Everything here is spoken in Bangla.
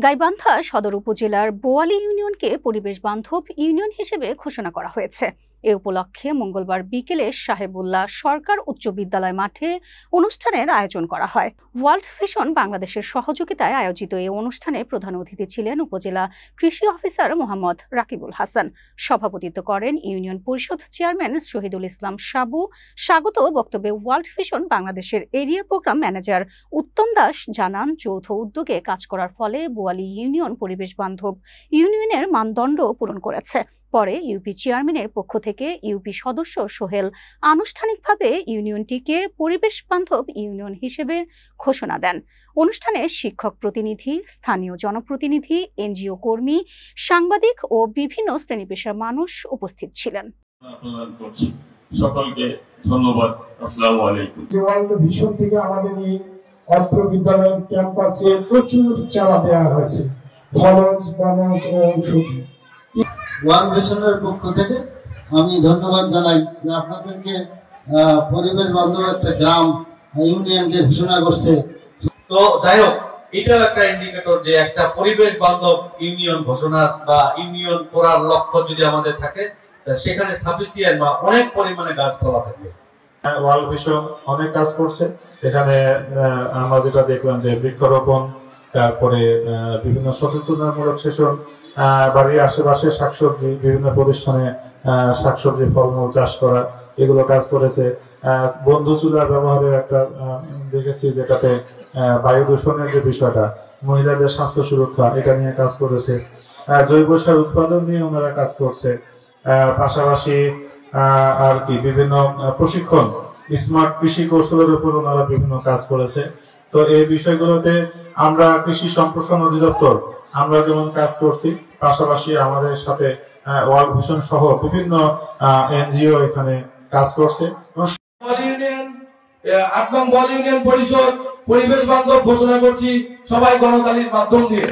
গাইবান্ধা সদর উপজেলার বোয়ালি ইউনিয়নকে পরিবেশ বান্ধব ইউনিয়ন হিসেবে ঘোষণা করা হয়েছে। এ উপলক্ষে মঙ্গলবার বিকেলে সাহেবুল্লাহ সরকার উচ্চ বিদ্যালয় মাঠে অনুষ্ঠানের আয়োজন করা হয়। ওয়ার্ল্ড ভিশন বাংলাদেশের সহযোগিতায় আয়োজিত এই অনুষ্ঠানে প্রধান অতিথি ছিলেন উপজেলা কৃষি অফিসার মোহাম্মদ রাকিবুল হাসান। সভাপতিত্ব করেন ইউনিয়ন পরিষদ চেয়ারম্যান শহীদুল ইসলাম সাবু। স্বাগত বক্তব্যে ওয়ার্ল্ড ভিশন বাংলাদেশের এরিয়া প্রোগ্রাম ম্যানেজার উত্তম দাস জানান, যৌথ উদ্যোগে কাজ করার ফলে বোয়ালি ইউনিয়ন পরিবেশ বান্ধব ইউনিয়নের মানদণ্ড পূরণ করেছে। পরে ইউপি চেয়ারম্যানের পক্ষ থেকে ইউপি সদস্য সোহেল আনুষ্ঠানিকভাবে ইউনিয়নটিকে পরিবেশ বান্ধব ইউনিয়ন হিসেবে ঘোষণা দেন। অনুষ্ঠানে শিক্ষক প্রতিনিধি, স্থানীয় জনপ্রতিনিধি, এনজিও কর্মী, সাংবাদিক ও বিভিন্ন শ্রেণী পেশার মানুষ উপস্থিত ছিলেন। সকলকে ধন্যবাদ। আসসালামু আলাইকুম। ওয়ার্ল্ড ভিশন থেকে আমাদের এই অত্র বিদ্যালয়ের ক্যাম্পাসে প্রচুর চারা দেওয়া হয়েছে, ফলজ, বনজ ও ঔষধি। ওয়ার্ল্ড ভিশনের পক্ষ থেকে আমি ধন্যবাদ জানাই যে আপনাদেরকে পরিবেশ বান্ধব একটা গ্রাম ইউনিয়নকে ঘোষণা করছে। তো যাই হোক, এটাও একটা ইন্ডিকেটর যে একটা পরিবেশ বান্ধব ইউনিয়ন ঘোষণা বা ইউনিয়ন করার লক্ষ্য যদি আমাদের থাকে, সেখানে সাফিসিয়েন্ট বা অনেক পরিমাণে গাছপালা থাকবে। ওয়ার্ল্ড ভিশন অনেক কাজ করছে। এখানে আমরা যেটা দেখলাম যে বৃক্ষরোপণ, তারপরে বিভিন্ন সচেতনতামূলক সেশন, বাড়ির আশেপাশে শাকসবজি, বিভিন্ন প্রতিষ্ঠানে শাকসবজি ফলমূল চাষ করা, এগুলো কাজ করেছে। বন্ধু চুলার ব্যবহারের একটা দেখেছি, যেটাতে বায়ু দূষণের যে বিষয়টা, মহিলাদের স্বাস্থ্য সুরক্ষা, এটা নিয়ে কাজ করেছে। জৈব সার উৎপাদন নিয়ে ওনারা কাজ করছে। পাশাপাশি আর কি বিভিন্ন প্রশিক্ষণ, স্মার্ট কৃষি কৌশলের উপর ওনারা বিভিন্ন কাজ করেছে। তো এই বিষয়গুলোতে আমরা কৃষি সম্প্রসারণ অধিদপ্তর আমরা যেমন কাজ করছি, পাশাপাশি আমাদের সাথে ওয়ার্ল্ড ভিশন সহ বিভিন্ন এনজিও এখানে কাজ করছে। 8 নং বোয়ালি ইউনিয়ন পরিষদ পরিবেশ বান্ধব ঘোষণা করছি সবাই গণতালির মাধ্যম দিয়ে।